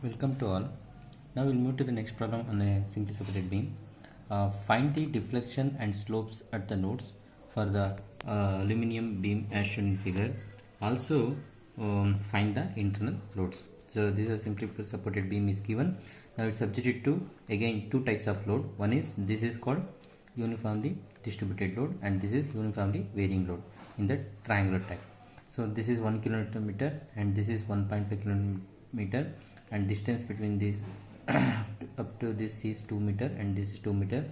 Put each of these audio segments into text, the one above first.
Welcome to all. Now we'll move to the next problem on a simply separated beam. Find the deflection and slopes at the nodes for the aluminum beam as shown in figure. Also find the internal loads. So this is a simply supported beam is given. Now it's subjected to again two types of load. One is this is called uniformly distributed load and this is uniformly varying load in the triangular type. So this is 1 kN and this is 1.5 kN and distance between these up to this is 2 meter and this is 2 meter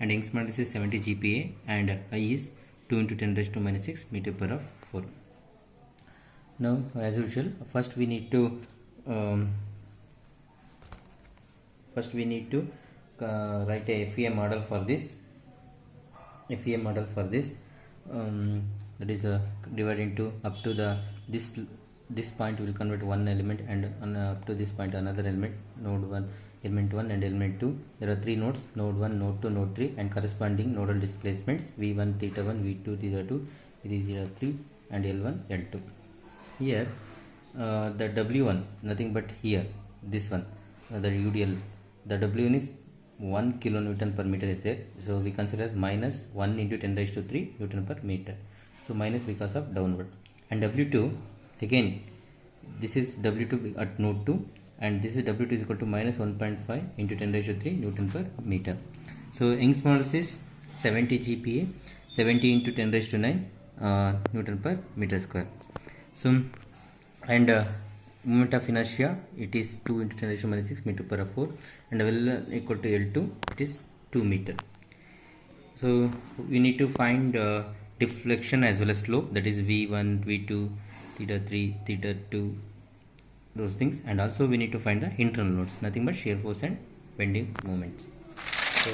and Young's modulus is 70 GPa and I is 2 into 10 raised to minus 6 meter per of 4. Now as usual first we need to write a FEA model for this. That is divided into up to the this point will convert one element and up to this point another element, node 1, element 1 and element 2. There are three nodes, node 1, node 2, node 3 and corresponding nodal displacements v1 theta 1, v2 theta 2, v3 theta 3 and L1 L2. Here the W1 nothing but here this one the UDL, the W1 is 1 kilonewton per meter is there, so we consider as minus 1 into 10 raised to 3 Newton per meter, so minus because of downward. And W2 again this is W2 at node 2 and this is W2 is equal to minus 1.5 into 10 raised to 3 Newton per meter. So Young's modulus is 70 GPa, 70 into 10 raised to 9 Newton per meter square. So and moment of inertia it is 2 into 10 raised to minus 6 meter per 4 and L equal to L2 it is 2 meter. So we need to find deflection as well as slope, that is v1, v2, theta 3, theta 2, those things, and also we need to find the internal loads, nothing but shear force and bending moments. So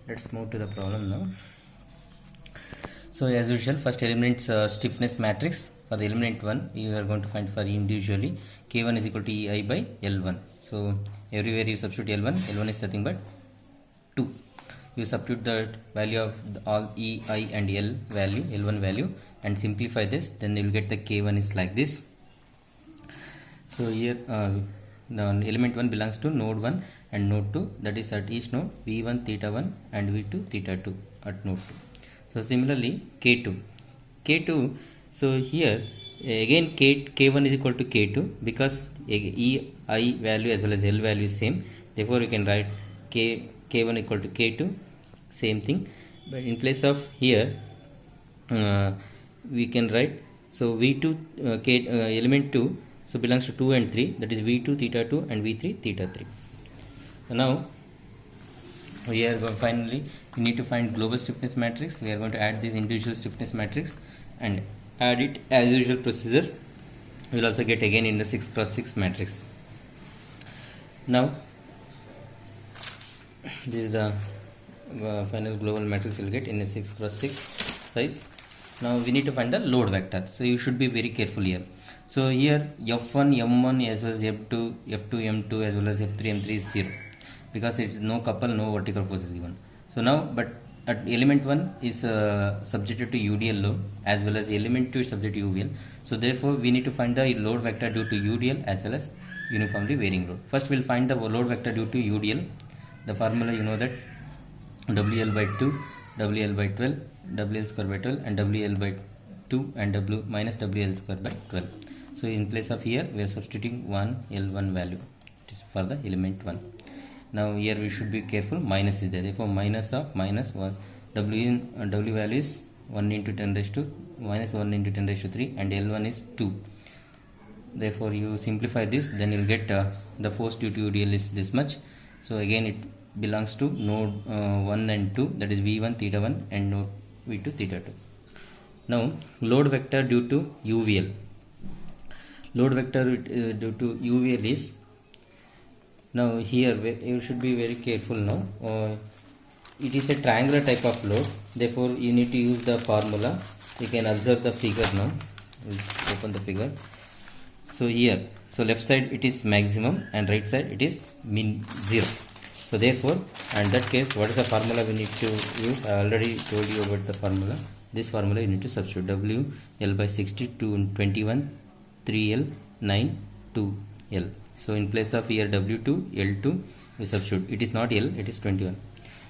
let's move to the problem now. So as usual first eliminate stiffness matrix. For the element 1 you are going to find for individually K1 is equal to EI by L1. So everywhere you substitute L1 is nothing but 2. You substitute the value of all E, I and L value, L1 value and simplify this, then you will get the K1 is like this. So here the element 1 belongs to node 1 and node 2, that is at each node V1 theta 1 and V2 theta 2 at node 2. So similarly K2, so here again K1 is equal to K2 because E, I value as well as L value is same, therefore you can write K1 equal to K2, same thing, but in place of here we can write, so V2 element 2 so belongs to 2 and 3, that is V2 theta 2 and V3 theta 3. So now we are going finally we need to find global stiffness matrix. We are going to add this individual stiffness matrix and add it as usual procedure. We will also get again in the 6x6 matrix. Now this is the final global matrix you will get in a 6x6 size. Now we need to find the load vector, so you should be very careful here. So here F1 M1 as well as F2 M2 as well as F3 M3 is 0 because it is no couple, no vertical force is given. So now but at element 1 is subjected to UDL load as well as element 2 is subject to UVL. So therefore we need to find the load vector due to UDL as well as uniformly varying load. First we will find the load vector due to UDL. The formula you know that WL by 2, WL by 12, WL square by 12 and WL by 2 and W minus WL square by 12. So in place of here we are substituting 1 L1 value, it is for the element 1. Now here we should be careful, minus is there, therefore minus of minus 1 W value is 1 into 10 raised to minus 1 into 10 raised to 3 and L1 is 2. Therefore you simplify this, then you will get the force due to UDL is this much. So again it belongs to node 1 and 2, that is V1 theta 1 and node V2 theta 2. Now load vector due to UVL. Load vector due to UVL is, now here you should be very careful now. It is a triangular type of load, therefore you need to use the formula. You can observe the figure now. We'll open the figure. So here, so left side it is maximum and right side it is min 0. So therefore, in that case, what is the formula we need to use? I already told you about the formula. This formula you need to substitute W L by 60 to 21 3L 9 2L. So in place of here W2, L2, we substitute. It is not L, it is 21.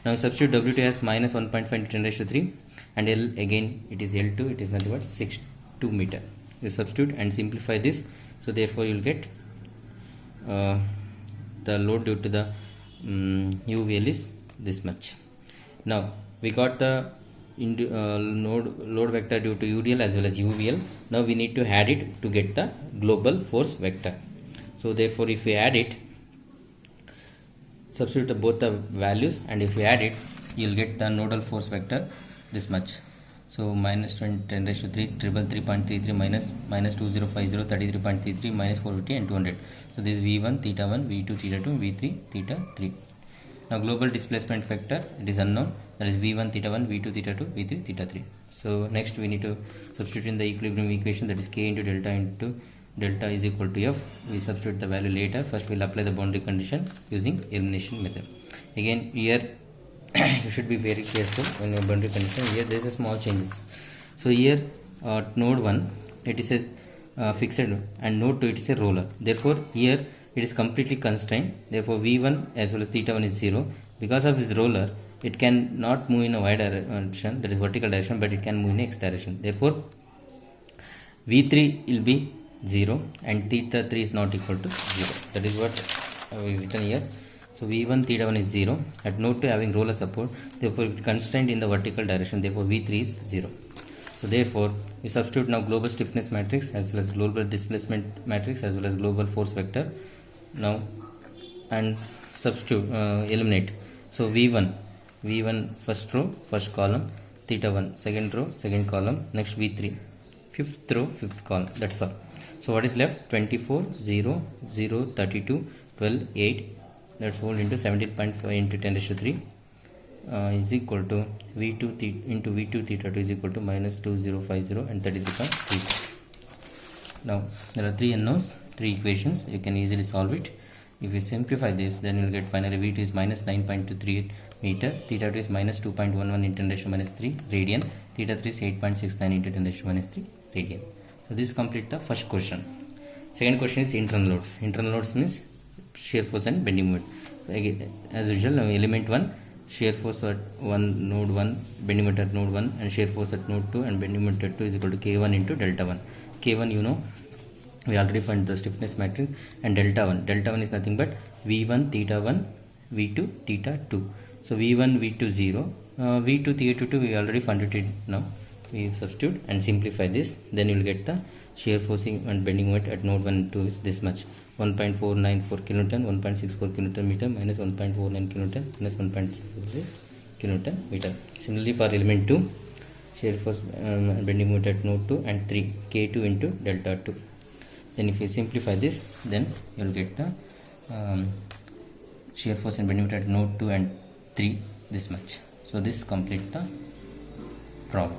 Now we substitute W2 as minus 1.5 into 10 raised to 3, and L again it is L2, it is nothing but 62 meter. You substitute and simplify this. So therefore you will get the load due to the UVL is this much. Now we got the load vector due to UDL as well as UVL. Now we need to add it to get the global force vector. So therefore if we add it, substitute both the values, and if we add it, you will get the nodal force vector this much. So minus 10 raised to 3, 333.33 minus 2050, 33.33, minus 450 and 200. So this is V1 theta 1, V2 theta 2, V3 theta 3. Now global displacement vector, it is unknown, that is V1 theta 1, V2 theta 2, V3 theta 3. So next we need to substitute in the equilibrium equation, that is K into delta is equal to F. We substitute the value later. First we will apply the boundary condition using elimination method. Again here you should be very careful when your boundary condition. Here there is a small changes. So here node 1 it is a fixed and node 2 it is a roller. Therefore here it is completely constrained. Therefore V1 as well as theta 1 is 0. Because of this roller, it can not move in a y direction, that is vertical direction, but it can move in x direction. Therefore V3 will be 0 and theta 3 is not equal to 0. That is what we written here. So V1 theta 1 is 0 at node 2 having roller support, therefore it constrained in the vertical direction, therefore V3 is 0. So therefore we substitute now global stiffness matrix as well as global displacement matrix as well as global force vector now, and substitute eliminate. So V1 first row first column, theta 1 second row second column, next V3 fifth row fifth column, that's all. So what is left? 24 0 0 32 12 8, that's whole into 17.5 into 10 raised to 3 is equal to V2 into V2 theta 2 is equal to minus 2050 and 33.3. Now there are 3 unknowns, 3 equations, you can easily solve it. If you simplify this, then you will get finally V2 is minus 9.238 meter, theta 2 is minus 2.11 into 10 raised to minus 3 radian, theta 3 is 8.69 into 10 raised to minus 3 radian. So this complete the first question. Second question is internal loads. Internal loads means shear force and bending moment. Again, as usual, element 1 shear force at node 1, bending moment at node 1, and shear force at node 2 and bending moment at 2 is equal to K1 into delta 1. K1 you know, we already find the stiffness matrix, and delta 1 is nothing but V1 theta 1 V2 theta 2. So V1 V2 0, V2 theta 2 we already found it now. We substitute and simplify this, then you will get the shear forcing and bending moment at node 1 and 2 is this much: 1.494 kilonewton, 1.64 kilonewton meter, minus 1.49 kilonewton, minus 1.34 kilonewton meter. Similarly for element 2, shear force and bending moment at node 2 and 3, K2 into delta 2. Then if you simplify this, then you will get the shear force and bending moment at node 2 and 3 this much. So this complete the problem.